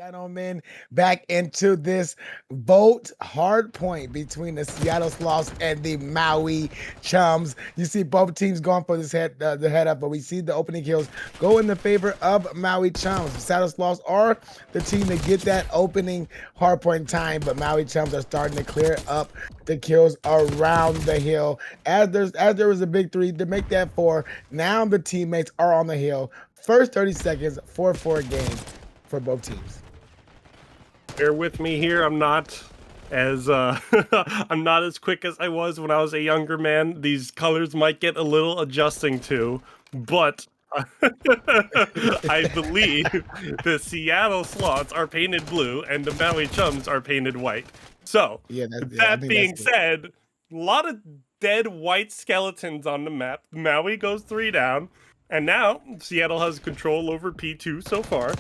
Gentlemen, back into this vote hard point between the Seattle Sloths and the Maui Chums. You see both teams going for this the head up, but we see the opening kills go in the favor of Maui Chums. The Seattle Sloths are the team to get that opening hard point time, but Maui Chums are starting to clear up the kills around the hill. As there was a big three to make that four, now the teammates are on the hill. First 30 seconds, 4-4 game for both teams. Bear with me here. I'm not as I'm not as quick as I was when I was a younger man. These colors might get a little adjusting to, but I believe the Seattle Sloths are painted blue and the Maui Chums are painted white. So, that being said, a lot of dead white skeletons on the map. Maui goes 3 down, and now Seattle has control over P2 so far.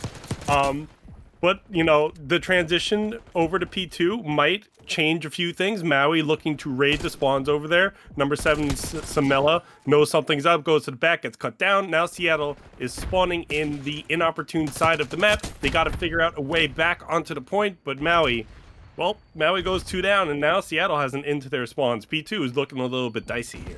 But, you know, the transition over to P2 might change a few things. Maui looking to raid the spawns over there. Number 7, Samela, knows something's up, goes to the back, gets cut down. Now Seattle is spawning in the inopportune side of the map. They got to figure out a way back onto the point, but Maui goes 2 down, and now Seattle has an into their spawns. P2 is looking a little bit dicey here.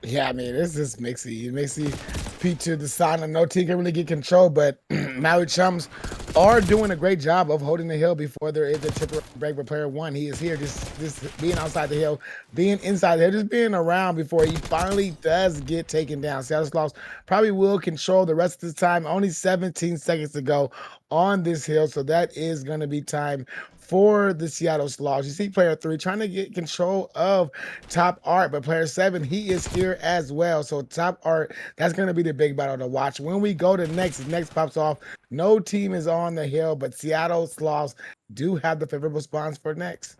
Yeah, I mean, it's just mixy. P2, the sign of no team can really get control, but Maui Chums are doing a great job of holding the hill before there is a triple break for player 1. He is here just being outside the hill, being inside the hill, just being around before he finally does get taken down. Seattle Sloths probably will control the rest of the time. Only 17 seconds to go on this hill, so that is going to be time for the Seattle Sloths. You see player 3 trying to get control of top art, but player 7, he is here as well. So top art, that's going to be the big battle to watch. When we go to next pops off. No team is on the hill, but Seattle Sloths do have the favorable spawns for next.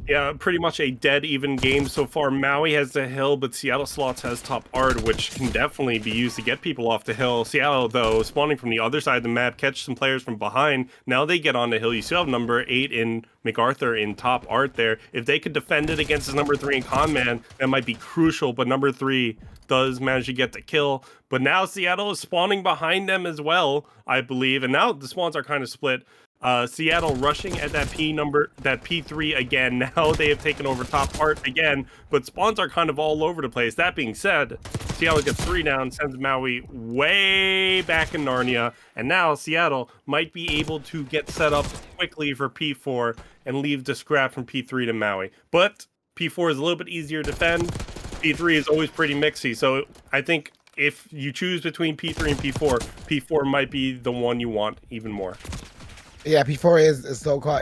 Yeah, pretty much a dead even game so far. Maui has the hill, but Seattle Sloths has top art, which can definitely be used to get people off the hill. Seattle, though, spawning from the other side of the map, catch some players from behind. Now they get on the hill. You still have number 8 in MacArthur in top art there. If they could defend it against his number 3 in Conman, that might be crucial, but number 3 does manage to get the kill. But now Seattle is spawning behind them as well, I believe, and now the spawns are kind of split. Seattle rushing at that P3 again. Now they have taken over top art again, but spawns are kind of all over the place. That being said, Seattle gets 3 down, sends Maui way back in Narnia, and now Seattle might be able to get set up quickly for P4 and leave the scrap from P3 to Maui. But P4 is a little bit easier to defend. P3 is always pretty mixy, so I think if you choose between P3 and P4, P4 might be the one you want even more. Yeah, P4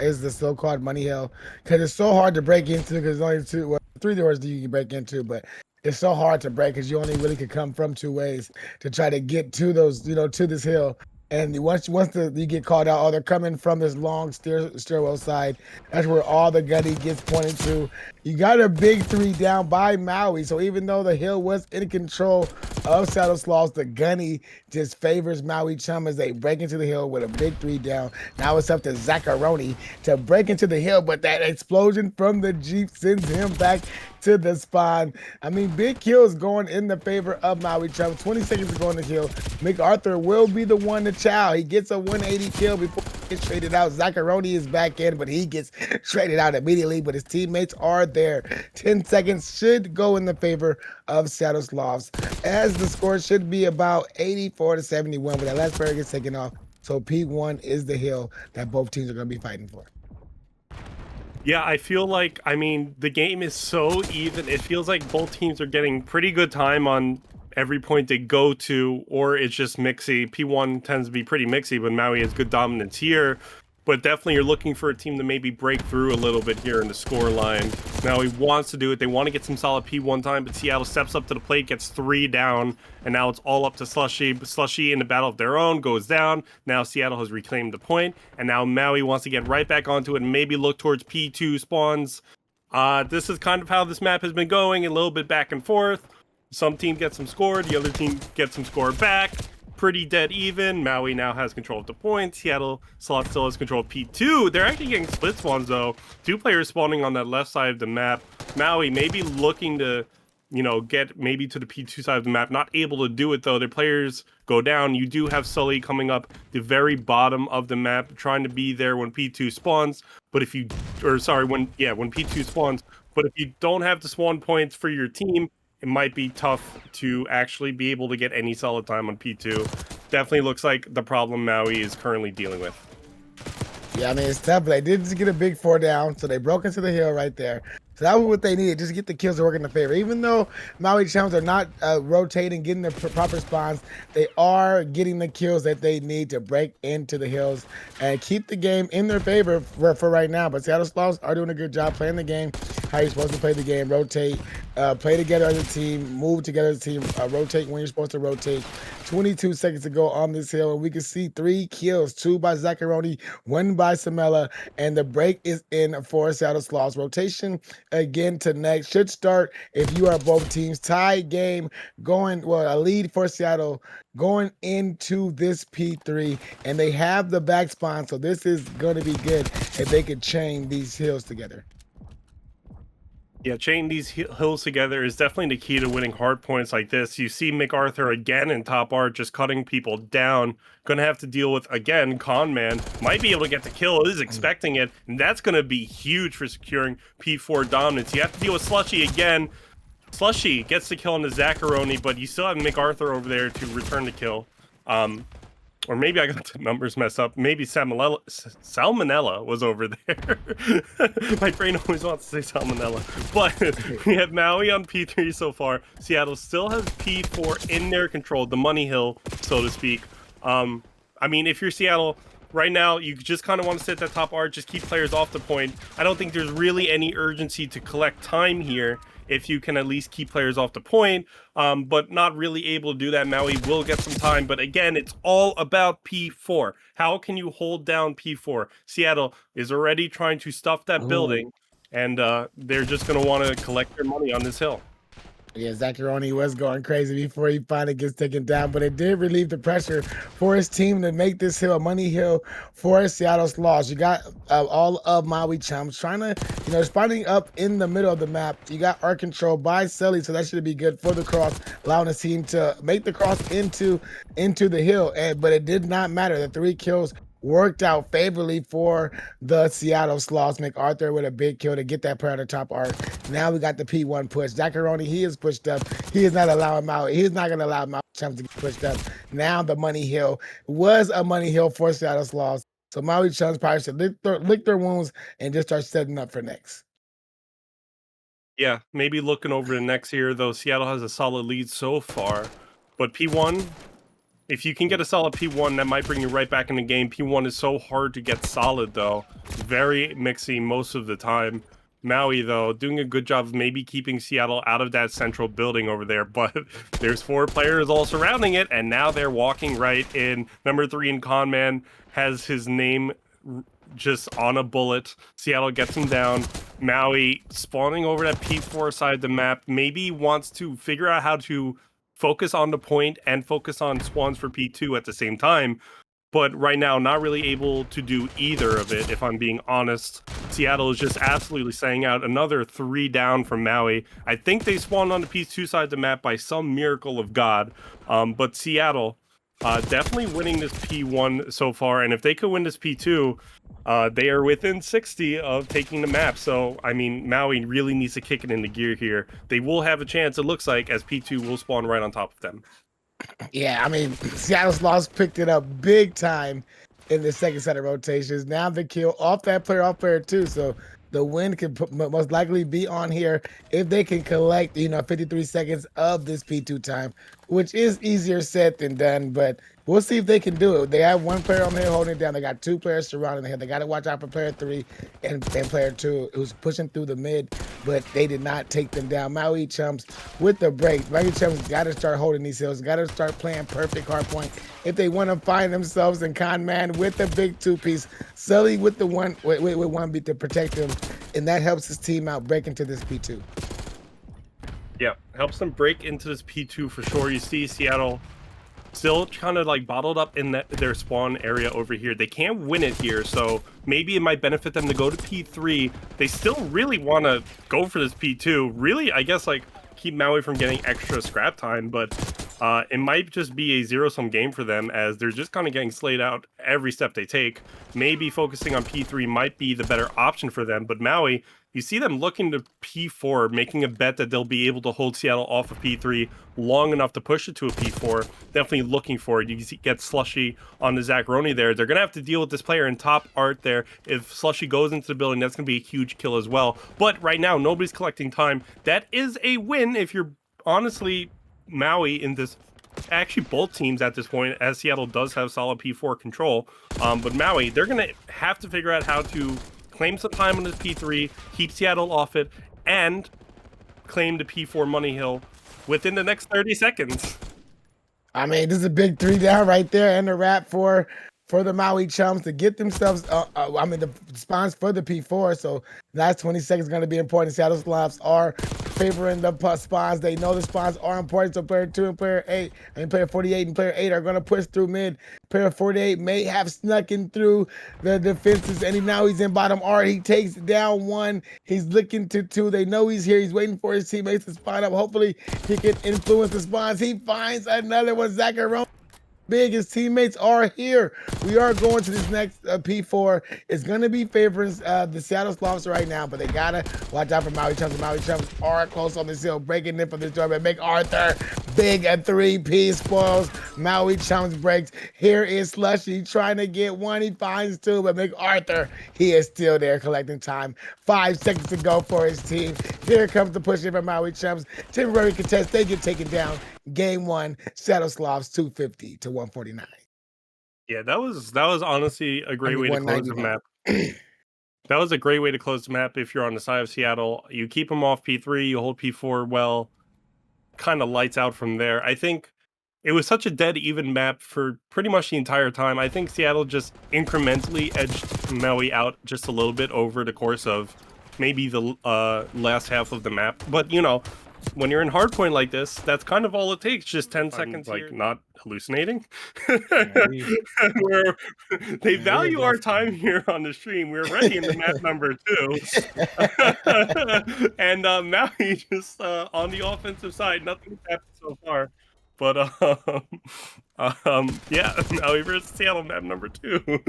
is the so-called money hill because it's so hard to break into because only 3 doors that you can break into, but it's so hard to break because you only really could come from 2 ways to try to get to those, to this hill. And once you get called out, they're coming from this long stairwell side. That's where all the gunny gets pointed to. You got a big 3 down by Maui. So even though the hill was in control of Seattle Sloths, the gunny just favors Maui Chum as they break into the hill with a big 3 down. Now it's up to Zacharoni to break into the hill, but that explosion from the Jeep sends him back to the spawn. I mean, big kills going in the favor of Maui Chum. 20 seconds to go on the kill. MacArthur will be the one to chow. He gets a 180 kill before he gets traded out. Zacharoni is back in, but he gets traded out immediately, but his teammates are there. 10 seconds should go in the favor of Seattle Sloths, as the score should be about 84-71, but that last player gets taken off. So P1 is the hill that both teams are going to be fighting for. Yeah, I feel like, I mean, the game is so even. It feels like both teams are getting pretty good time on every point they go to, or it's just mixy. P1 tends to be pretty mixy, but Maui has good dominance here. But definitely you're looking for a team to maybe break through a little bit here in the score line. Maui wants to do it. They want to get some solid P1 time, but Seattle steps up to the plate, gets 3 down, and now it's all up to Slushy. Slushy in the battle of their own goes down. Now Seattle has reclaimed the point, and now Maui wants to get right back onto it and maybe look towards P2 spawns. This is kind of how this map has been going, a little bit back and forth. Some team gets some score, the other team gets some score back. Pretty dead even. Maui now has control of the point. Seattle Sloths still has control of P2. They're actually getting split spawns though. 2 players spawning on that left side of the map. Maui maybe looking to you know, get maybe to the P2 side of the map. Not able to do it though. Their players go down. You do have Sully coming up the very bottom of the map, trying to be there when P2 spawns. But if you, or sorry, when P2 spawns. But if you don't have the spawn points for your team, it might be tough to actually be able to get any solid time on P2. Definitely looks like the problem Maui is currently dealing with. Yeah, I mean, it's tough, but they did just get a big 4 down, so they broke into the hill right there. So that was what they needed, just to get the kills to work in their favor. Even though Maui Chums are not rotating, getting the proper spawns, they are getting the kills that they need to break into the hills and keep the game in their favor for right now. But Seattle Sloths are doing a good job playing the game, how you're supposed to play the game, rotate, play together as a team, move together as a team, rotate when you're supposed to rotate. 22 seconds to go on this hill, and we can see 3 kills, 2 by Zaccaroni, 1 by Samela, and the break is in for Seattle Sloths. Rotation again tonight should start if you are both teams. Tie game going, well, a lead for Seattle going into this P3, and they have the back spawn, so this is going to be good if they could chain these hills together. Yeah, chaining these hills together is definitely the key to winning hard points like this. You see MacArthur again in top art, just cutting people down. Gonna have to deal with, again, Conman. Might be able to get the kill, is expecting it, and that's gonna be huge for securing P4 dominance. You have to deal with Slushy again. Slushy gets the kill on the Zaccaroni, but you still have MacArthur over there to return the kill. Or maybe I got the numbers messed up. Maybe Salmonella was over there. My brain always wants to say Salmonella. But we have Maui on P3 so far. Seattle still has P4 in their control, the money hill, so to speak. I mean, if you're Seattle, right now, you just kind of want to sit that top art, just keep players off the point. I don't think there's really any urgency to collect time here if you can at least keep players off the point, but not really able to do that. Maui will get some time, but again, it's all about P4. How can you hold down P4? Seattle is already trying to stuff that building, and they're just going to want to collect their money on this hill. Yeah, Zaccaroni was going crazy before he finally gets taken down, but it did relieve the pressure for his team to make this hill a money hill for Seattle Sloths. You got all of Maui Chums trying to, spawning up in the middle of the map. You got art control by Sully, so that should be good for the cross, allowing the team to make the cross into the hill. But it did not matter. The 3 kills worked out favorably for the Seattle Sloths. MacArthur with a big kill to get that player on the top art. Now we got the P1 push. Zaccaroni, he is pushed up. He is not allowing Maui. He's not going to allow Maui Chums to get pushed up. Now the money hill was a money hill for Seattle Sloths. So Maui Chums probably should lick their wounds and just start setting up for next. Yeah, maybe looking over the next here, though. Seattle has a solid lead so far. But P1, if you can get a solid P1, that might bring you right back in the game. P1 is so hard to get solid, though. Very mixy most of the time. Maui, though, doing a good job of maybe keeping Seattle out of that central building over there, but there's 4 players all surrounding it, and now they're walking right in. Number 3 in Conman has his name just on a bullet. Seattle gets him down. Maui spawning over that P4 side of the map, maybe wants to figure out how to focus on the point and focus on spawns for P2 at the same time. But right now, not really able to do either of it, if I'm being honest. Seattle is just absolutely staying out. Another 3 down from Maui. I think they spawned on the P2 side of the map by some miracle of God. But Seattle definitely winning this P1 so far. And if they could win this P2, they are within 60 of taking the map. So, I mean, Maui really needs to kick it into gear here. They will have a chance, it looks like, as P2 will spawn right on top of them. Yeah, I mean, Seattle Sloths picked it up big time in the second set of rotations. Now the kill off player 2. So the win could most likely be on here if they can collect, 53 seconds of this P2 time, which is easier said than done, but we'll see if they can do it. They have 1 player on here holding it down. They got 2 players surrounding the hill. They got to watch out for player 3 and player 2 who's pushing through the mid, but they did not take them down. Maui Chums with the break. Maui Chums got to start holding these hills, got to start playing perfect hard point if they want to find themselves in Conman with the big 2-piece. Sully with the one beat to protect him, and that helps his team out break into this P2. Yeah, helps them break into this P2 for sure. You see Seattle still kind of like bottled up in their spawn area over here. They can't win it here, so maybe it might benefit them to go to P3. They still really want to go for this P2. Really, I guess, like, keep Maui from getting extra scrap time, but it might just be a zero-sum game for them as they're just kind of getting slayed out every step they take. Maybe focusing on P3 might be the better option for them, but Maui, you see them looking to P4, making a bet that they'll be able to hold Seattle off of P3 long enough to push it to a P4. Definitely looking for it. You get Slushy on the Zacharoni there. They're going to have to deal with this player in top art there. If Slushy goes into the building, that's going to be a huge kill as well. But right now, nobody's collecting time. That is a win if you're honestly Maui in this. Actually, both teams at this point, as Seattle does have solid P4 control. But Maui, they're going to have to figure out how to claim some time on this P3, keep Seattle off it, and claim the P4 Money Hill within the next 30 seconds. I mean, this is a big 3 down right there and a wrap for the Maui Chums to get themselves, the spawns for the P4. So last 20 seconds is going to be important. Seattle Sloths are favoring the spawns. They know the spawns are important. So player 2 and player 8, player 48 and player 8 are going to push through mid. Player 48 may have snuck in through the defenses, and now he's in bottom art. He takes down 1. He's looking to 2. They know he's here. He's waiting for his teammates to spawn up. Hopefully, he can influence the spawns. He finds another one. Zacharoni. Big, his teammates are here. We are going to this next P4. It's going to be favoring the Seattle Sloths right now, but they got to watch out for Maui Chums. The Maui Chums are close on this hill, breaking in for this tournament. Make Arthur big a 3P spoils. Maui Chums breaks. Here is Slushy trying to get 1. He finds 2, but Make Arthur, he is still there collecting time. 5 seconds to go for his team. Here comes the push in for Maui Chums. Temporary contest. They get taken down. Game 1, Seattle Sloths 250 to 149. Yeah, that was honestly a great way to close the map. 191. That was a great way to close the map if you're on the side of Seattle. You keep them off P3, you hold P4 well, kind of lights out from there. I think it was such a dead even map for pretty much the entire time. I think Seattle just incrementally edged Maui out just a little bit over the course of maybe the last half of the map. But, you know, when you're in hardpoint like this, that's kind of all it takes. Just 10 seconds, like, not hallucinating. They value our time here on the stream. We're already in the map number 2. And Maui just on the offensive side, nothing's happened so far. But yeah, Maui versus Seattle map number 2.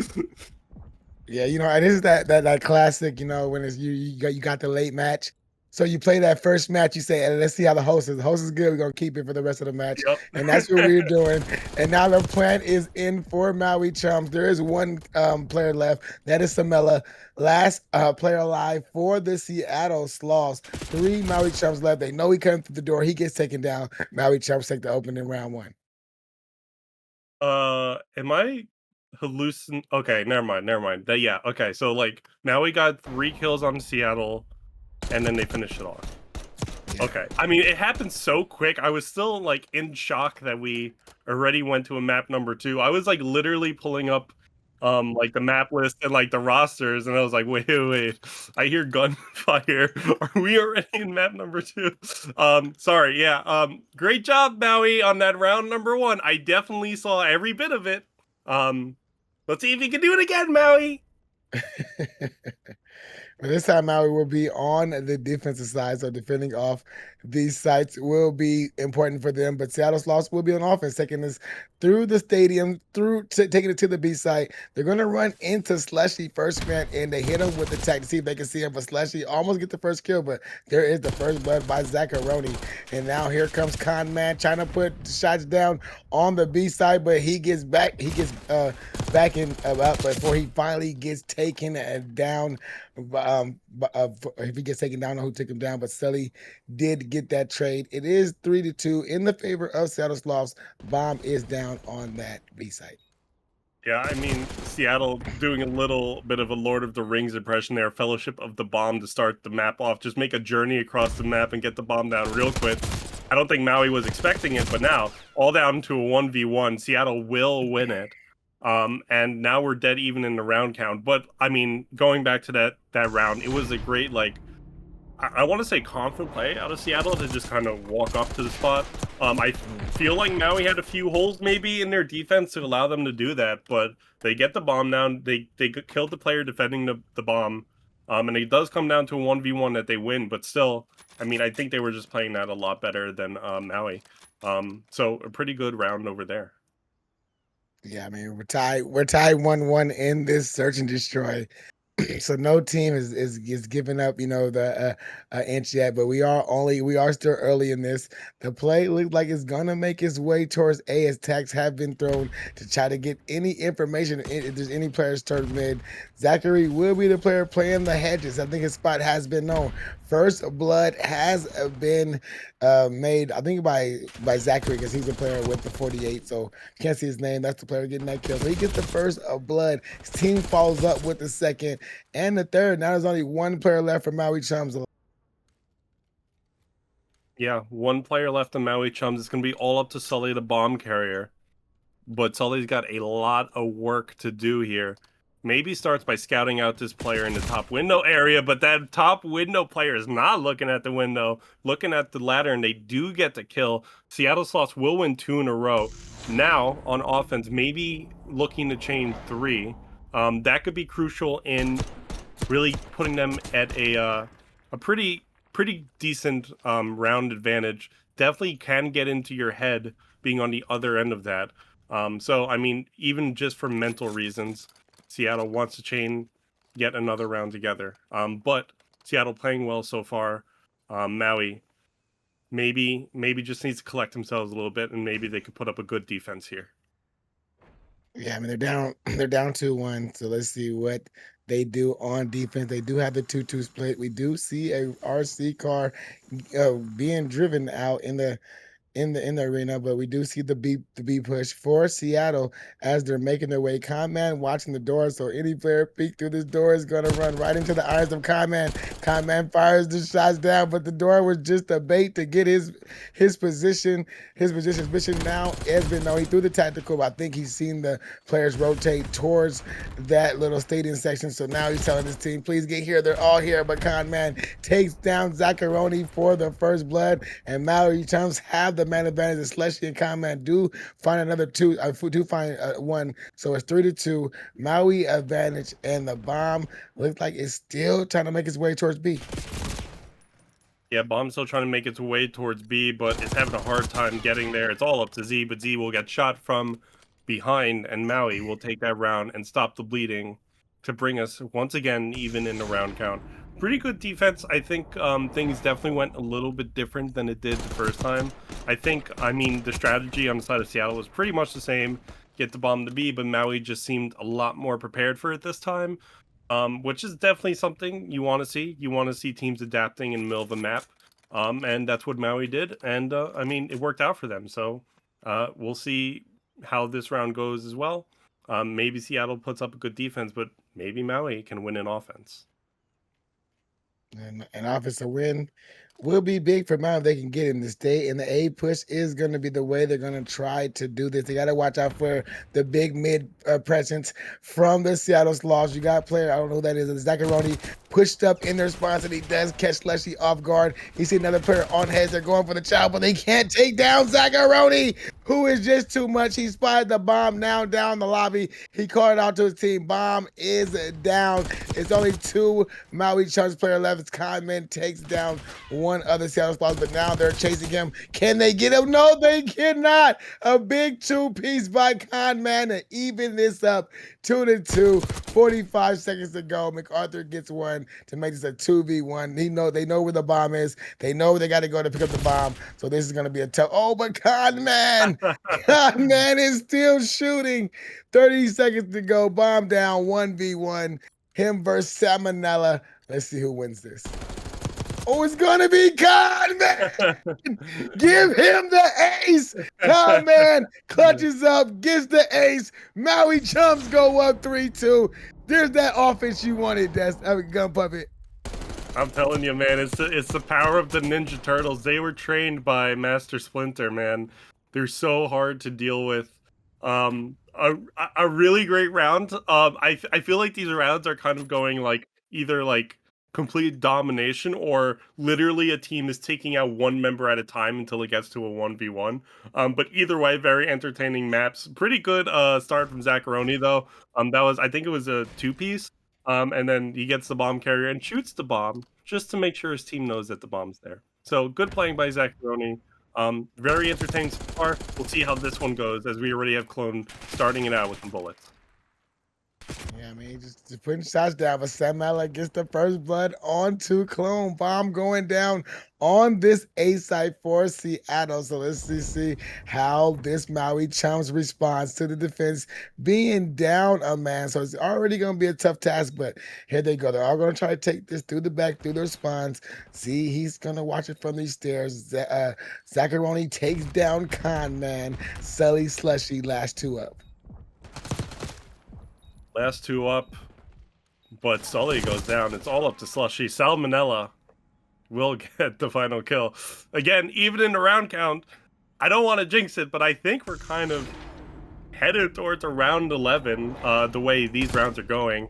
Yeah, you know, it is that classic, you know, when it's you got the late match. So you play that first match, you say, hey, let's see how the host is. The host is good, we're gonna keep it for the rest of the match. Yep. And that's what we're doing. And now the plan is in for Maui Chums. There is 1 player left. That is Samela. Last player alive for the Seattle Sloths. 3 Maui Chums left. They know he comes through the door. He gets taken down. Maui Chums take the opening round 1. Am I hallucin? Okay, never mind. Yeah, okay. So like Maui got 3 kills on Seattle, and then they finished it off. Yeah. Okay. I mean, it happened so quick. I was still like in shock that we already went to a map number 2. I was like literally pulling up like the map list and like the rosters, and I was like, wait. I hear gunfire. Are we already in map number 2? Sorry, yeah. Great job, Maui, on that round number 1. I definitely saw every bit of it. Let's see if you can do it again, Maui. This time Maui will be on the defensive side, so defending off these sites will be important for them. But Seattle Sloths will be on offense, taking this through the stadium, taking it to the B site. They're going to run into Slushy first, man, and they hit him with the tech to see if they can see him. But Slushy almost get the first kill, but there is the first blood by Zacharoni. And now here comes Con Man trying to put shots down on the B side, but he gets back. He gets back in up before he finally gets taken down. If he gets taken down, I don't know who took him down, but Sully did get that trade. It is 3-2 in the favor of Seattle Sloths. Bomb is down on that B site. Yeah, I mean, Seattle doing a little bit of a Lord of the Rings impression there, Fellowship of the Bomb to start the map off. Just make a journey across the map and get the bomb down real quick. I don't think Maui was expecting it, but now, all down to a 1v1, Seattle will win it. And now we're dead even in the round count. But, I mean, going back to that round, it was a great, like, I want to say confident play out of Seattle to just kind of walk up to the spot. I feel like Maui had a few holes maybe in their defense to allow them to do that, but they get the bomb down. They killed the player defending the bomb. And it does come down to a 1v1 that they win, but still, I mean, I think they were just playing that a lot better than Maui. So a pretty good round over there. Yeah, I mean we're tied 1-1 in this search and destroy. So no team is giving up, the inch yet, but we are still early in this. The play looks like it's gonna make its way towards A as attacks have been thrown to try to get any information if there's any players toward mid. Zachary will be the player playing the hedges. I think his spot has been known. First blood has been made, I think by Zachary because he's a player with the 48. So can't see his name. That's the player getting that kill. So he gets the first of blood. His team follows up with the second and the third. Now there's only one player left for Maui Chums. Yeah, one player left in Maui Chums. It's going to be all up to Sully, the bomb carrier. But Sully's got a lot of work to do here. Maybe starts by scouting out this player in the top window area, but that top window player is not looking at the window, looking at the ladder, and they do get the kill. Seattle Sloths will win 2 in a row. Now, on offense, maybe looking to chain 3. That could be crucial in really putting them at a pretty decent round advantage. Definitely can get into your head being on the other end of that. So I mean, even just for mental reasons, Seattle wants to chain yet another round together. But Seattle playing well so far. Maui maybe just needs to collect themselves a little bit, and maybe they could put up a good defense here. Yeah, I mean they're down they're down 2-1. So let's see what they do on defense. They do have the 2-2 split. We do see a RC car being driven out in the arena, but we do see the B push for Seattle as they're making their way. Conman watching the door, so any player peek through this door is gonna run right into the eyes of Conman. Conman fires the shots down, but the door was just a bait to get his position. His position's mission now has been known. He threw the tactical, but I think he's seen the players rotate towards that little stadium section. So now he's telling his team, please get here. They're all here, but Conman takes down Zaccaroni for the first blood, and Maui Chums have the man advantage. And Slushy and Conman do find another two. Do find one. So it's 3-2. Maui advantage, and the bomb looks like it's still trying to make its way towards B. Yeah, Bomb's still trying to make its way towards B, but it's having a hard time getting there. It's all up to Z, but Z will get shot from behind, and Maui will take that round and stop the bleeding to bring us once again even in the round count. Pretty good defense. I think things definitely went a little bit different than it did the first time. I mean, the strategy on the side of Seattle was pretty much the same. Get the bomb to B, but Maui just seemed a lot more prepared for it this time. Which is definitely something you want to see. You want to see teams adapting in the middle of the map, and that's what Maui did. And I mean, it worked out for them. So we'll see how this round goes as well. Maybe Seattle puts up a good defense, but maybe Maui can win in offense. And an offensive win will be big for Mount if they can get in the state. And the A push is going to be the way they're going to try to do this. They got to watch out for the big mid presence from the Seattle Sloths. You got a player, I don't know who that is, Zaccaroni pushed up in their response, and he does catch Slushy off guard. You see another player on heads. They're going for the child, but they can't take down Zaccaroni, who is just too much. He spotted the bomb now down the lobby. He called it out to his team. Bomb is down. It's only 2 Maui Chums player left. It's Conman takes down one other Seattle Sloths, but now they're chasing him. Can they get him? No, they cannot. A big 2-piece by Conman to even this up. 2-2. 45 seconds to go. MacArthur gets one to make this a 2v1. They know where the bomb is. They know they got to go to pick up the bomb. So this is going to be a tough. Oh, but Conman is still shooting. 30 seconds to go. Bomb down. 1v1. Him versus Salmonella. Let's see who wins this. Oh, it's gonna be Conman. Give him the ace. Conman clutches up, gets the ace. Maui Chums go up 3-2. There's that offense you wanted, Gun Puppet. I'm telling you, man, it's the power of the Ninja Turtles. They were trained by Master Splinter, man. They're so hard to deal with. A really great round. I feel like these rounds are kind of going like either like complete domination or literally a team is taking out one member at a time until it gets to a 1v1. But either way, very entertaining maps. Pretty good start from Zaccaroni though. That was, I think it was a 2-piece. And then he gets the bomb carrier and shoots the bomb just to make sure his team knows that the bomb's there. So good playing by Zaccheroni. Very entertaining so far. We'll see how this one goes, as we already have Clone starting it out with some bullets. Yeah, I mean, just putting shots down, but Samela gets the first blood onto Clone. Bomb going down on this A site for Seattle. So let's see how this Maui Chums responds to the defense being down a man. So it's already going to be a tough task, but here they go. They're all going to try to take this through the back, through their spawns. See, he's going to watch it from these stairs. Zaccheroni takes down Con Man. Sully Slushy, last two up. Last two up, but Sully goes down. It's all up to Slushy. Salmonella will get the final kill. Again, even in the round count, I don't want to jinx it, but I think we're kind of headed towards around 11, the way these rounds are going.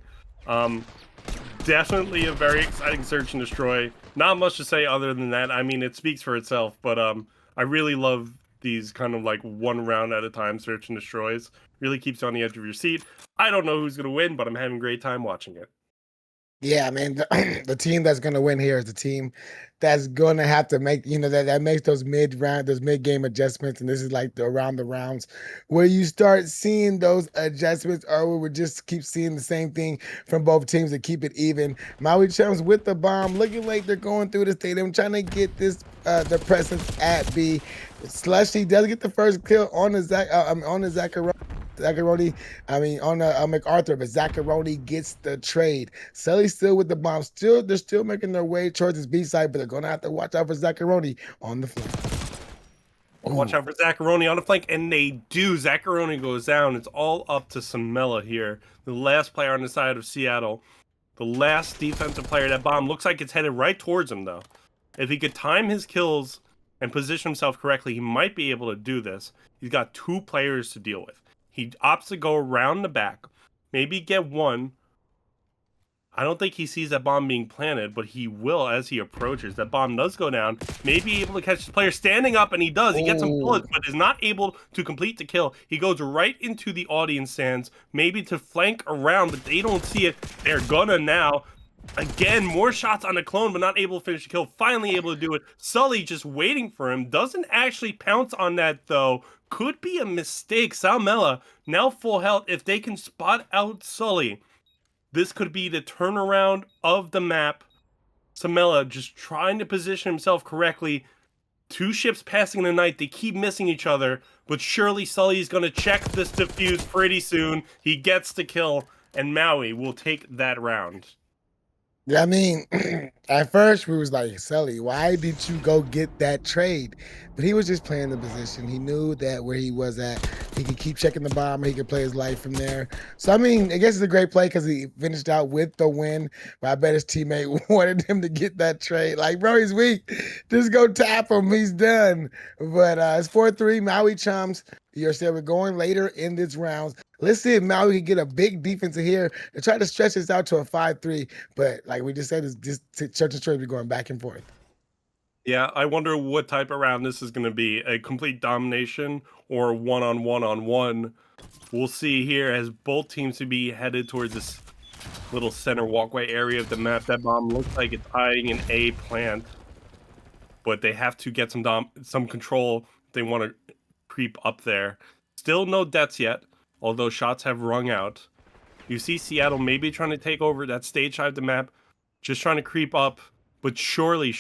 Definitely a very exciting search and destroy. Not much to say other than that. I mean, it speaks for itself, but I really love these kind of like one round at a time search and destroys. Really keeps you on the edge of your seat. I don't know who's going to win, but I'm having a great time watching it. Yeah, I mean, the team that's going to win here is the team that's going to have to make, that makes those those mid game adjustments. And this is like around the rounds where you start seeing those adjustments, or we just keep seeing the same thing from both teams to keep it even. Maui Chums with the bomb, looking like they're going through the stadium, trying to get this, the presence at B. Slushy does get the first kill on the Zaccheroni, on MacArthur, but Zaccheroni gets the trade. Sully's still with the bomb. They're still making their way towards his B side, but they're gonna have to watch out for Zaccheroni on the flank. Watch out for Zaccheroni on the flank, and they do. Zaccheroni goes down. It's all up to Samela here, the last player on the side of Seattle. The last defensive player. That bomb looks like it's headed right towards him, though. If he could time his kills and position himself correctly, he might be able to do this. He's got two players to deal with. He opts to go around the back, maybe get one. I don't think he sees that bomb being planted, but he will as he approaches. That bomb does go down. Maybe able to catch the player standing up, and he does. He gets some bullets, but is not able to complete the kill. He goes right into the audience stands, maybe to flank around, but they don't see it. They're gonna now. Again, more shots on the clone, but not able to finish the kill. Finally able to do it. Sully just waiting for him. Doesn't actually pounce on that, though. Could be a mistake. Salmela, now full health. If they can spot out Sully, this could be the turnaround of the map. Salmela just trying to position himself correctly. Two ships passing the night. They keep missing each other, but surely Sully's going to check this defuse pretty soon. He gets the kill, and Maui will take that round. Yeah, I mean, at first we was like, Sully, why did you go get that trade? But he was just playing the position. He knew that where he was at, he could keep checking the bomb, he could play his life from there. So, I mean, I guess it's a great play because he finished out with the win. But I bet his teammate wanted him to get that trade. Like, bro, he's weak. Just go tap him. He's done. But it's 4-3, Maui Chums. You're saying we're going later in this round. Let's see if Maui can get a big defense here to try to stretch this out to a 5-3. But like we just said, this church and church be going back and forth. Yeah, I wonder what type of round this is going to be. A complete domination or one-on-one-on-one. We'll see here as both teams to be headed towards this little center walkway area of the map. That bomb looks like it's hiding in A plant. But they have to get some control if they want to creep up there. Still no deaths yet, although shots have rung out. You see Seattle maybe trying to take over that stage side of the map, just trying to creep up, but surely,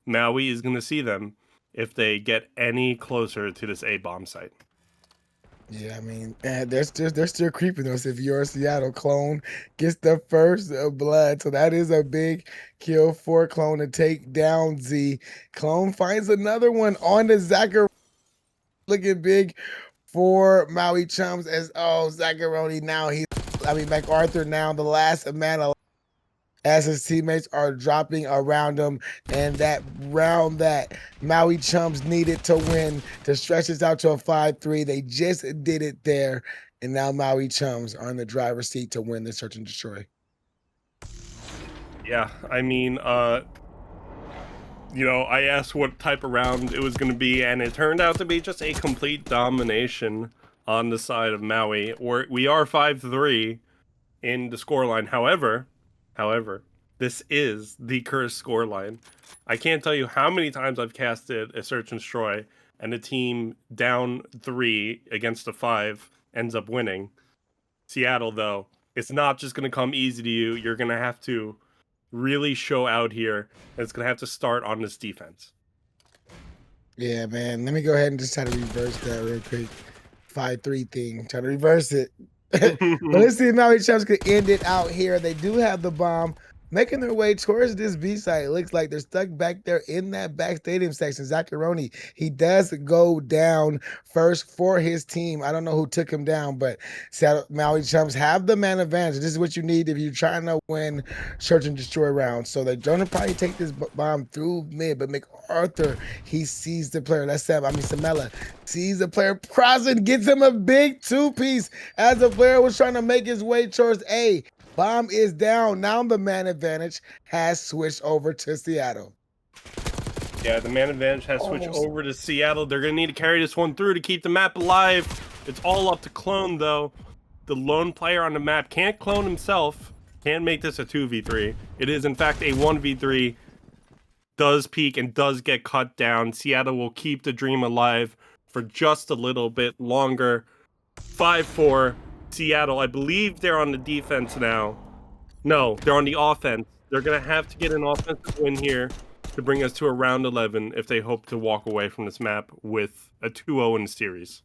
Maui is going to see them if they get any closer to this A-bomb site. Yeah, I mean, they're still creeping us. If you're a Seattle, Clone gets the first blood, so that is a big kill for Clone to take down Z. Clone finds another one on the Zaccheroni, looking big for Maui Chums as Zaccheroni now MacArthur now the last man alive as his teammates are dropping around him, and that round that Maui Chums needed to win to stretch this out to a 5-3. They just did it there, and now Maui Chums are in the driver's seat to win the search and destroy. Yeah, I mean, I asked what type of round it was going to be, and it turned out to be just a complete domination on the side of Maui. We are 5-3 in the scoreline. However, this is the cursed scoreline. I can't tell you how many times I've casted a search and destroy, and a team down 3 against a 5 ends up winning. Seattle, though, it's not just going to come easy to you. You're going to have to really show out here, and it's going to have to start on this defense. Yeah, man. Let me go ahead and just try to reverse that real quick. 5-3 thing. Try to reverse it. But let's see if Maui Chums could end it out here. They do have the bomb making their way towards this B site. It looks like they're stuck back there in that back stadium section. Zaccaroni, he does go down first for his team. I don't know who took him down, but Maui Chums have the man advantage. This is what you need if you're trying to win search and destroy rounds. So they're going to probably take this bomb through mid, but MacArthur, he sees the player. That's Sam. Samela sees the player crossing, gets him a big 2-piece as the player was trying to make his way towards A. Bomb is down. Now the man advantage has switched over to Seattle. Yeah, the man advantage has switched over to Seattle. They're going to need to carry this one through to keep the map alive. It's all up to Clone, though. The lone player on the map can't clone himself. Can't make this a 2v3. It is, in fact, a 1v3. Does peak and does get cut down. Seattle will keep the dream alive for just a little bit longer. 5-4. Seattle, I believe they're on the defense now. No, they're on the offense. They're going to have to get an offensive win here to bring us to a round 11 if they hope to walk away from this map with a 2-0 in the series.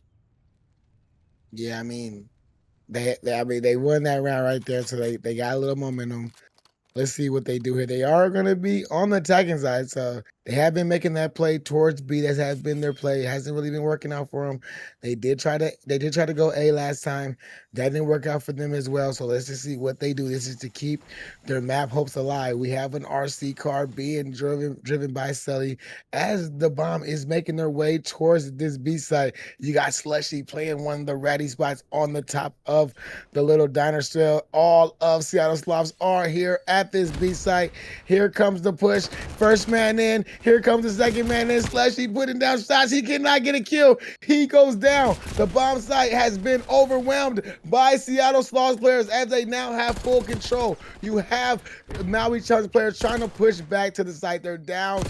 Yeah, I mean, they won that round right there, so they got a little momentum. Let's see what they do here. They are going to be on the attacking side, so they have been making that play towards B. That has been their play. It hasn't really been working out for them. They did try to go A last time. That didn't work out for them as well. So let's just see what they do. This is to keep their map hopes alive. We have an RC car being driven by Sully as the bomb is making their way towards this B side. You got Slushy playing one of the ratty spots on the top of the little diner trail. All of Seattle Sloths are here at this B site. Here comes the push. First man in. Here comes the second man in. Slushy putting down shots. He cannot get a kill. He goes down. The bomb site has been overwhelmed by Seattle Sloths players as they now have full control. You have Maui Chums players trying to push back to the site. They're down,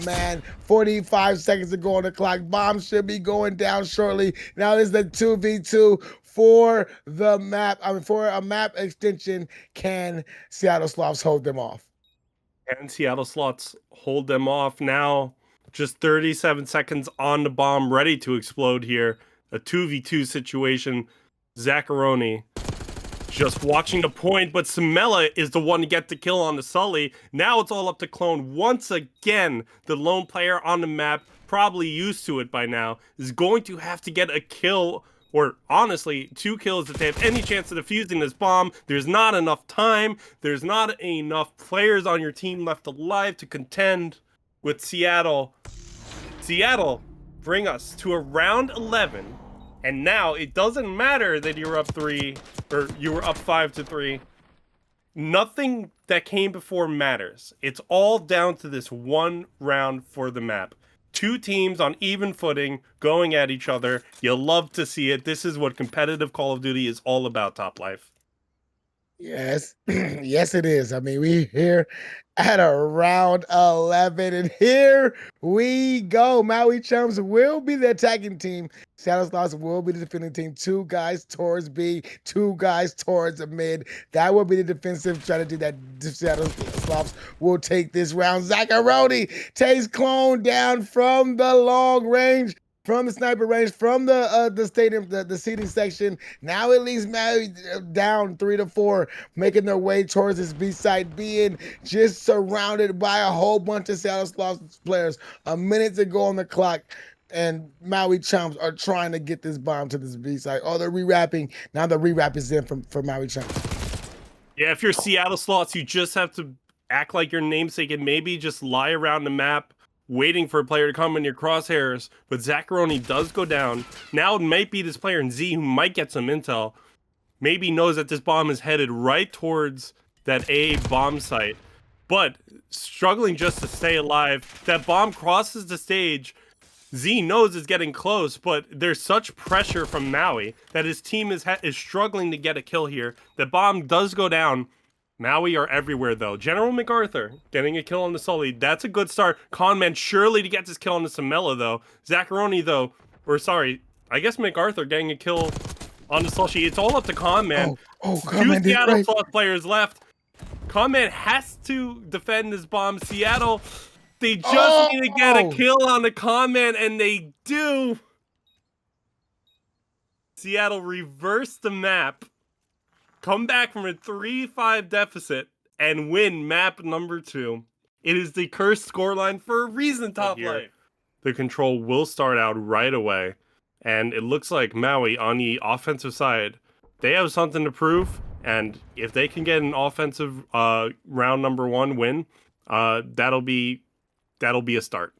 man. 45 seconds to go on the clock. Bomb should be going down shortly. Now this is the 2v2 for the map. For a map extension. Can Seattle Sloths hold them off? And Seattle Sloths hold them off now. Just 37 seconds on the bomb, ready to explode here. A 2v2 situation. Zaccaroni just watching the point, but Samela is the one to get the kill on the Sully. Now it's all up to Clone. Once again, the lone player on the map, probably used to it by now, is going to have to get a kill, or honestly, 2 kills if they have any chance of defusing this bomb. There's not enough time. There's not enough players on your team left alive to contend with Seattle. Seattle, bring us to a round 11. And now it doesn't matter that you're up 3 or you were up 5-3. Nothing that came before matters. It's all down to this one round for the map. 2 teams on even footing going at each other. You'll love to see it. This is what competitive Call of Duty is all about, Top Life. Yes, yes, it is. I mean, we here at a round 11, and here we go. Maui Chums will be the attacking team. Seattle Sloths will be the defending team. 2 guys towards B, 2 guys towards the mid. That will be the defensive strategy that Seattle Sloths will take this round. Zaccaroni takes Clone down from the long range. From the sniper range, from the stadium, the seating section. Now at least Maui down 3-4, making their way towards this B side, being just surrounded by a whole bunch of Seattle Sloths players. A minute to go on the clock, and Maui Chums are trying to get this bomb to this B side. Oh, they're rewrapping. Now the rewrap is in for Maui Chums. Yeah, if you're Seattle Sloths, you just have to act like your namesake and maybe just lie around the map, waiting for a player to come in your crosshairs, but Zaccaroni does go down. Now it might be this player in Z who might get some intel. Maybe knows that this bomb is headed right towards that A bomb site, but struggling just to stay alive. That bomb crosses the stage. Z knows it's getting close, but there's such pressure from Maui that his team is struggling to get a kill here. The bomb does go down. Maui are everywhere, though. General MacArthur getting a kill on the Sully. That's a good start. Conman surely to get this kill on the Samela, though. Zaccaroni, though, or sorry, I guess MacArthur getting a kill on the Sully. It's all up to Conman. Two Comment did Seattle great. Sloth players left. Conman has to defend this bomb. Seattle, they just need to get a kill on the Conman, and they do. Seattle reverse the map, come back from a 3-5 deficit, and win map number 2. It is the cursed scoreline for a reason, Top Life. The control will start out right away, and it looks like Maui on the offensive side, they have something to prove, and if they can get an offensive round number 1 win, that'll be a start.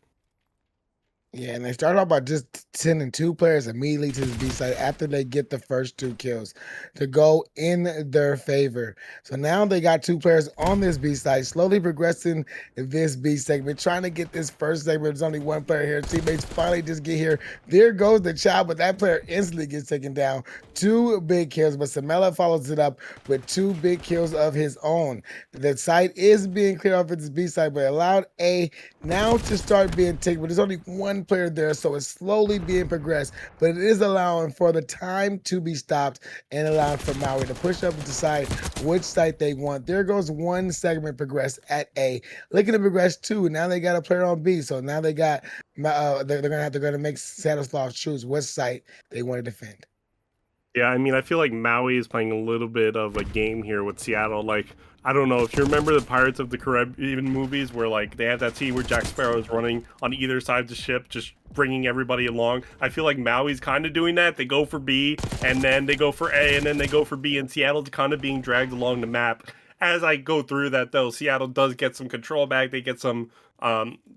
Yeah, and they start off by just sending 2 players immediately to the B side after they get the first 2 kills to go in their favor. So now they got 2 players on this B side, slowly progressing this B segment, trying to get this first segment. There's only 1 player here. Teammates finally just get here. There goes the child, but that player instantly gets taken down. 2 big kills, but Samela follows it up with 2 big kills of his own. The site is being cleared off at this B side, but allowed A now to start being taken, but there's only 1 player there, so it's slowly being progressed, but it is allowing for the time to be stopped and allowing for Maui to push up and decide which site they want. There goes 1 segment progressed at A, looking to progress 2. Now they got a player on B, so now they got they're gonna make Seattle Sloths choose which site they want to defend. Yeah, I mean, I feel like Maui is playing a little bit of a game here with Seattle. Like, I don't know if you remember the Pirates of the Caribbean movies where, like, they have that scene where Jack Sparrow is running on either side of the ship, just bringing everybody along. I feel like Maui's kind of doing that. They go for B, and then they go for A, and then they go for B, and Seattle's kind of being dragged along the map. As I go through that, though, Seattle does get some control back. They get some,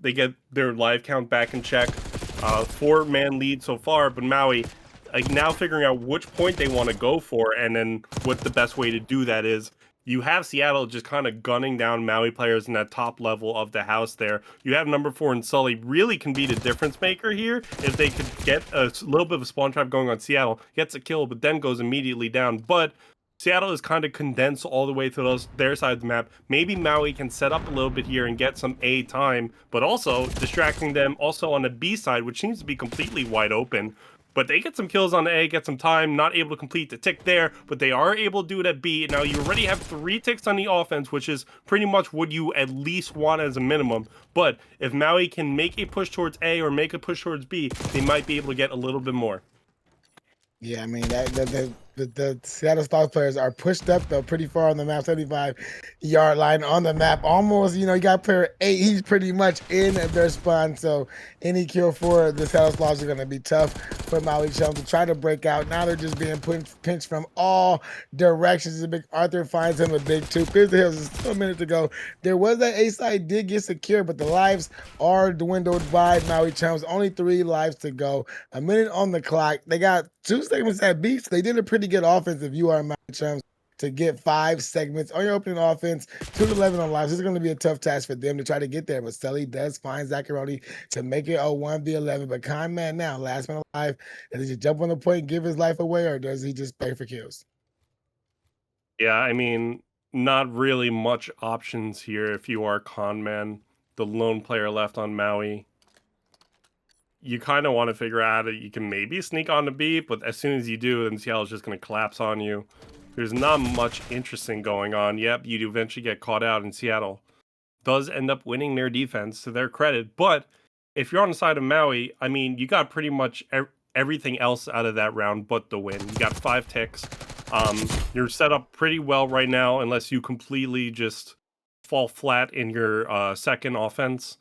they get their live count back in check. 4-man lead so far, but Maui, like, now figuring out which point they want to go for, and then what the best way to do that is. You have Seattle just kind of gunning down Maui players in that top level of the house there. You have number 4 and Sully really can be the difference maker here if they could get a little bit of a spawn trap going on Seattle, gets a kill, but then goes immediately down. But Seattle is kind of condensed all the way to their side of the map. Maybe Maui can set up a little bit here and get some A time, but also distracting them also on the B side, which seems to be completely wide open. But they get some kills on A, get some time, not able to complete the tick there, but they are able to do it at B. Now, you already have 3 ticks on the offense, which is pretty much what you at least want as a minimum. But if Maui can make a push towards A or make a push towards B, they might be able to get a little bit more. Yeah, I mean, the Seattle Sloths players are pushed up, though, pretty far on the map, 75-yard line on the map. Almost, you got player 8. He's pretty much in their spawn, so any kill for the Seattle Sloths are going to be tough for Maui Chums to try to break out. Now they're just being pinched from all directions. The big Arthur finds him a big 2. Clears the hills. There's still a minute to go. There was that A side did get secure, but the lives are dwindled by Maui Chums. Only 3 lives to go. A minute on the clock. They got 2 segments at B, so they did a pretty good offense if you are Maui Chums to get 5 segments on your opening offense, 2-11 on lives. This is going to be a tough task for them to try to get there, but Sully does find Zaccaroni to make it a 1v11. But Conman now, last man alive, does he just jump on the point and give his life away, or does he just pay for kills? Yeah, I mean, not really much options here if you are Conman, the lone player left on Maui. You kind of want to figure out that you can maybe sneak on the B, but as soon as you do, then Seattle's just going to collapse on you. There's not much interesting going on. Yep, you do eventually get caught out, and Seattle does end up winning their defense to their credit. But if you're on the side of Maui, I mean, you got pretty much everything else out of that round but the win. You got 5 ticks. You're set up pretty well right now, unless you completely just fall flat in your second offense.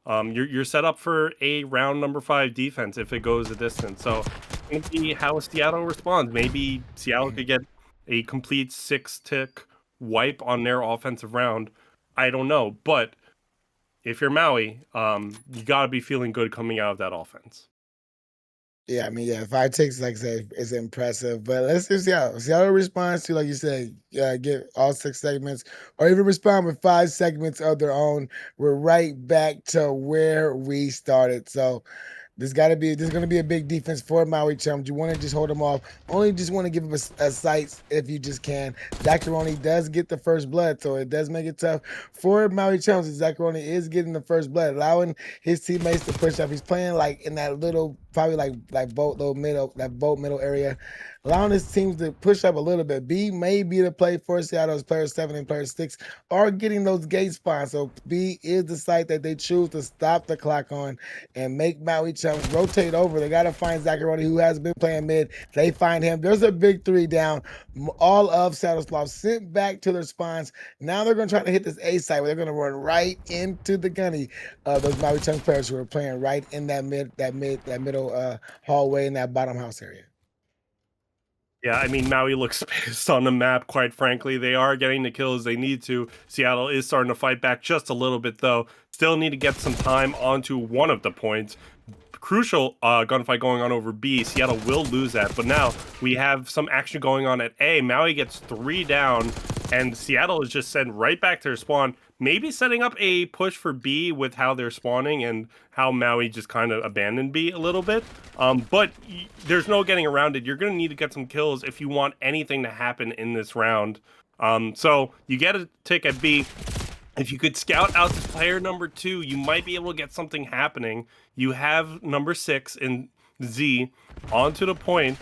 You're set up for a round number 5 defense if it goes a distance. So maybe how Seattle responds. Maybe Seattle could get a complete 6-tick wipe on their offensive round. I don't know, but if you're Maui, you got to be feeling good coming out of that offense. Yeah, I mean, yeah, 5 ticks, like I said, is impressive. But let's see Seattle. Seattle responds to, like you said, get all 6 segments, or even respond with 5 segments of their own. We're right back to where we started. So This is gonna be a big defense for Maui Chums. You want to just hold them off. Only just want to give them a sight if you just can. Zacharoni does get the first blood, so it does make it tough for Maui Chums. Zacharoni is getting the first blood, allowing his teammates to push up. He's playing like in that little, probably like boat little middle, that boat middle area, allowing his teams to push up a little bit. B may be the play for Seattle's player 7 and player 6 are getting those gate spawns. So B is the site that they choose to stop the clock on and make Maui Chums rotate over. They got to find Zacharoni, who has been playing mid. They find him. There's a big 3 down. All of Seattle Sloths sent back to their spawns. Now they're going to try to hit this A site where they're going to run right into the gunny of those Maui Chums players who are playing right in that middle hallway in that bottom house area. Yeah, I mean, Maui looks pissed on the map, quite frankly. They are getting the kills they need to. Seattle is starting to fight back just a little bit, though. Still need to get some time onto one of the points. Crucial gunfight going on over B. Seattle will lose that, but now we have some action going on at A. Maui gets 3 down, and Seattle is just sent right back to their spawn. Maybe setting up a push for B with how they're spawning and how Maui just kind of abandoned B a little bit. But there's no getting around it. You're going to need to get some kills if you want anything to happen in this round. So you get a tick at B. If you could scout out this player number 2, you might be able to get something happening. You have number 6 in Z onto the point.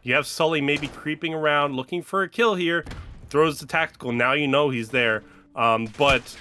You have Sully maybe creeping around, looking for a kill here. Throws the tactical. Now you know he's there. But,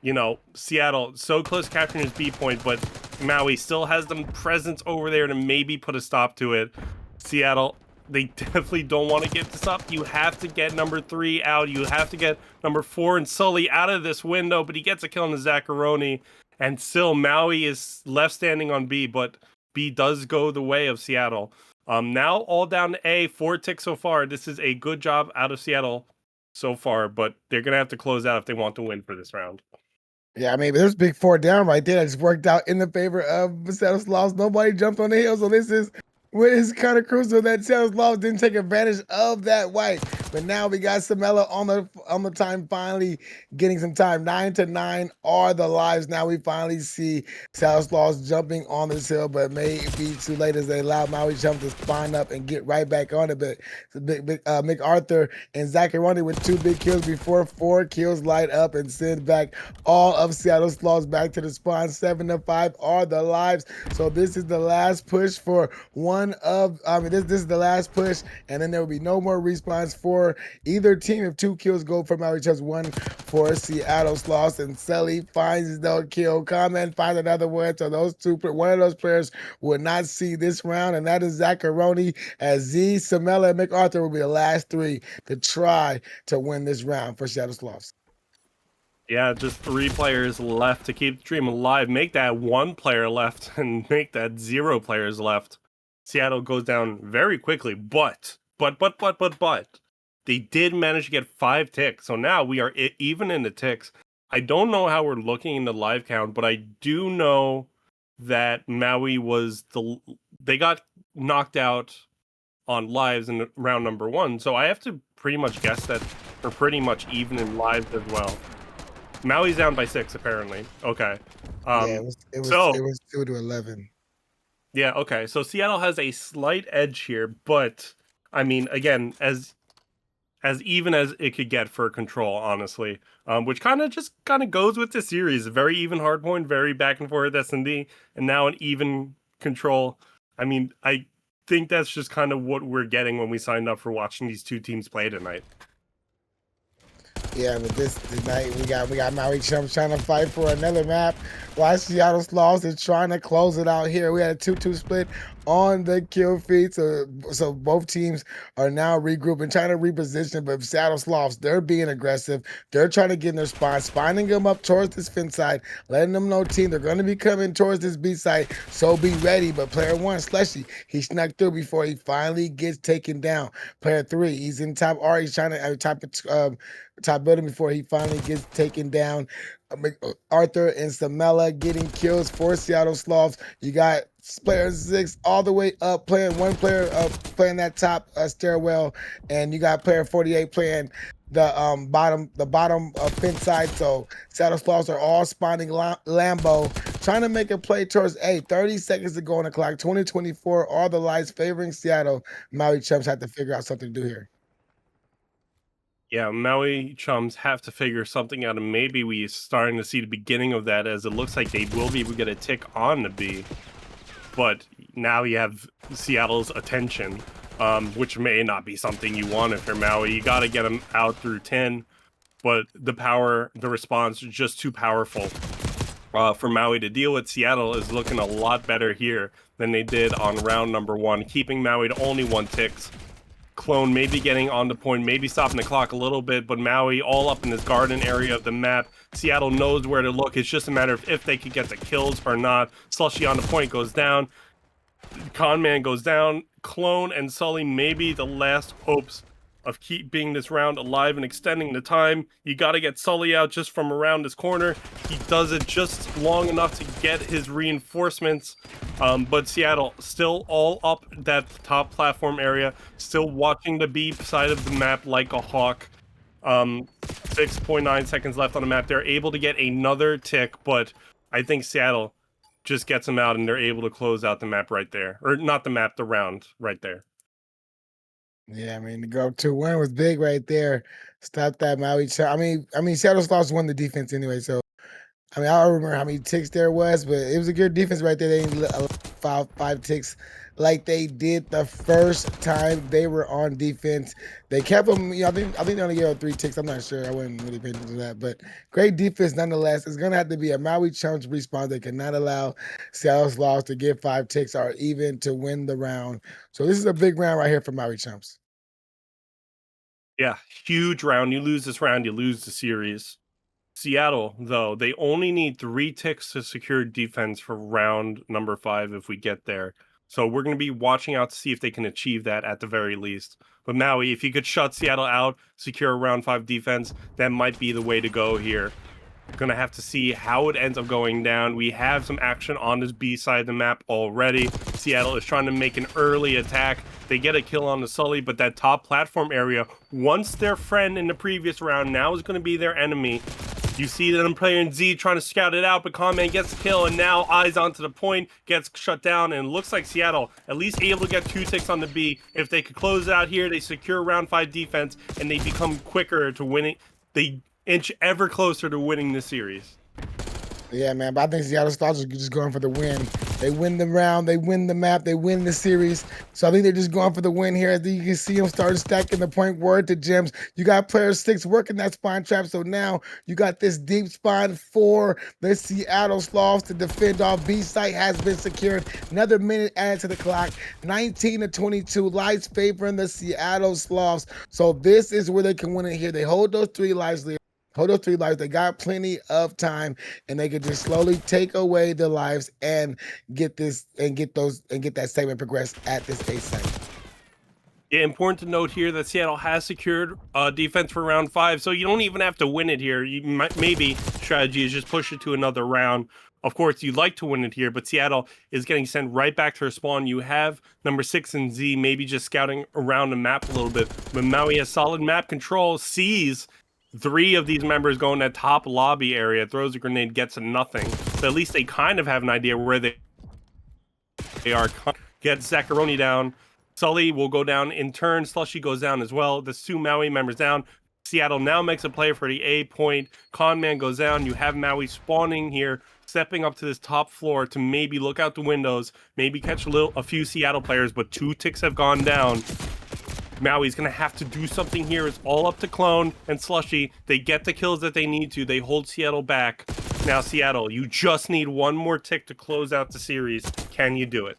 you know, Seattle, so close to capturing his B point, but Maui still has the presence over there to maybe put a stop to it. Seattle, they definitely don't want to give this up. You have to get number 3 out. You have to get number 4 and Sully out of this window, but he gets a kill on the Zacharoni. And still, Maui is left standing on B, but B does go the way of Seattle. Now all down to A, 4 ticks so far. This is a good job out of Seattle so far, but they're going to have to close out if they want to win for this round. Yeah, I mean, there's big 4 down right there. That just worked out in the favor of Seattle Sloths. Nobody jumped on the hill, so this is kind of crucial that Seattle Sloths didn't take advantage of that white. But now we got Samela on the time, finally getting some time. 9-9 are the lives. Now we finally see Seattle Sloths jumping on this hill, but may be too late as they allow Maui Chums to spawn up and get right back on it. But MacArthur and Zacharoni with 2 big kills before 4 kills light up and send back all of Seattle Sloths back to the spawn. 7-5 are the lives. So this is the last push for this is the last push, and then there will be no more respawns for either team if 2 kills go for Maui Chums, 1 for Seattle Sloths, and Sully finds no kill. Comment finds another one, so one of those players will not see this round, and that is Zacharoni, as Z, Samela, and MacArthur will be the last 3 to try to win this round for Seattle Sloths. Yeah, just 3 players left to keep the dream alive. Make that 1 player left and make that 0 players left. Seattle goes down very quickly, but they did manage to get 5 ticks. So now we are even in the ticks. I don't know how we're looking in the live count, but I do know that Maui they got knocked out on lives in round number 1. So I have to pretty much guess that we're pretty much even in lives as well. Maui's down by 6 apparently. Okay. Yeah, it was 2-11. Yeah, okay. So Seattle has a slight edge here, but I mean, again, as even as it could get for Control, honestly, which kind of goes with the series. Very even hardpoint, very back and forth S&D, and now an even Control. I mean, I think that's just kind of what we're getting when we signed up for watching these 2 teams play tonight. Yeah, but tonight we got Maui Chums trying to fight for another map, while Seattle Sloths is trying to close it out here. We had a 2-2 split on the kill feed, so both teams are now regrouping, trying to reposition. But Seattle Sloths, they're being aggressive. They're trying to get in their spots, spawning them up towards this fin side, letting them know, team, they're going to be coming towards this B side, so be ready. But player 1, Slushy, he snuck through before he finally gets taken down. Player 3, he's in top R. He's trying to top building before he finally gets taken down. Arthur and Samela getting kills for Seattle Sloths. You got player 6 all the way up playing one player playing that top stairwell, and you got player 48 playing the bottom fin side. So Seattle Sloths are all spawning Lambo, trying to make a play towards 30 seconds to go on the clock. 2024, all the lights favoring Seattle. Maui Chums have to figure out something to do here. Yeah, Maui Chums have to figure something out, and maybe we starting to see the beginning of that, as it looks like they will be able to get a tick on the B. But now you have Seattle's attention, which may not be something you want if you're Maui. You got to get them out through 10, but the response is just too powerful for Maui to deal with. Seattle is looking a lot better here than they did on round number 1, keeping Maui to only 1 ticks. Clone maybe getting on the point, maybe stopping the clock a little bit, but Maui all up in this garden area of the map. Seattle knows where to look. It's just a matter of if they could get the kills or not. Slushy on the point goes down. Conman goes down. Clone and Sully maybe the last hopes of keeping this round alive and extending the time. You got to get Sully out just from around this corner. He does it just long enough to get his reinforcements. But Seattle still all up that top platform area, still watching the B side of the map like a hawk. 6.9 seconds left on the map. They're able to get another tick, but I think Seattle just gets them out and they're able to close out the map right there. Or not the map, the round right there. Yeah, I mean, to go 2-1 was big right there. Stop that Maui. I mean, Seattle Sloths won the defense anyway. So, I mean, I don't remember how many ticks there was, but it was a good defense right there. They didn't allow five ticks like they did the first time they were on defense. They kept them. I think they only gave up 3 ticks. I'm not sure. I wasn't really paying attention to that, but great defense nonetheless. It's gonna have to be a Maui Chums response. They cannot allow Seattle Sloths to get 5 ticks or even to win the round. So this is a big round right here for Maui Chums. Yeah, huge round. You lose this round, you lose the series. Seattle, though, they only need 3 ticks to secure defense for round number 5 if we get there. So we're going to be watching out to see if they can achieve that at the very least. But Maui, if you could shut Seattle out, secure a round 5 defense, that might be the way to go here. Gonna have to see how it ends up going down. We have some action on this B side of the map already. Seattle is trying to make an early attack. They get a kill on the Sully, but that top platform area, once their friend in the previous round, now is going to be their enemy. You see them playing Z trying to scout it out, but Conman gets the kill, and now eyes onto the point, gets shut down, and it looks like Seattle at least able to get 2 ticks on the B. If they could close it out here, they secure round 5 defense, and they become quicker to winning. They inch ever closer to winning this series. Yeah, man, but I think Seattle Stars are just going for the win. They win the round, they win the map, they win the series. So I think they're just going for the win here. As you can see them starting stacking the point word to gems. You got player 6 working that spawn trap. So now you got this deep spawn for the Seattle Sloths to defend off. B site has been secured. Another minute added to the clock. 19-22. Lights favoring the Seattle Sloths. So this is where they can win it here. They hold those 3 lives there. Hold those 3 lives. They got plenty of time, and they could just slowly take away the lives and get that segment progressed at this A site. Yeah, important to note here that Seattle has secured defense for round 5, so you don't even have to win it here. You might, maybe strategy is just push it to another round. Of course, you'd like to win it here, but Seattle is getting sent right back to respawn. You have number 6 and Z maybe just scouting around the map a little bit, but Maui has solid map control, sees 3 of these members go in that top lobby area, throws a grenade, gets a nothing. So at least they kind of have an idea where they are. Get Zaccaroni down. Sully will go down in turn. Slushy goes down as well. The 2 Maui members down. Seattle now makes a play for the A point. Conman goes down. You have Maui spawning here, stepping up to this top floor to maybe look out the windows, maybe catch a few Seattle players, but 2 ticks have gone down. Maui's going to have to do something here. It's all up to Clone and Slushy. They get the kills that they need to. They hold Seattle back. Now, Seattle, you just need 1 more tick to close out the series. Can you do it?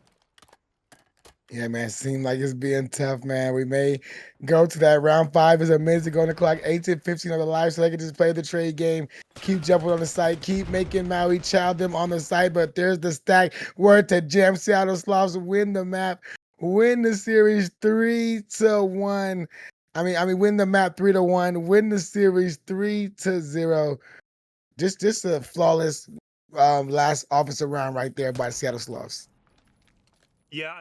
Yeah, man, seems like it's being tough, man. We may go to that round 5 as a minute to go on the clock, 18-15 on the live, so they can just play the trade game, keep jumping on the site, keep making Maui child them on the site. But there's the stack. Word to Gem. Seattle Sloths win the map, win the series 3-1. I mean, win the map 3-1, win the series 3-0. Just a flawless last offensive round right there by Seattle Sloths. Yeah.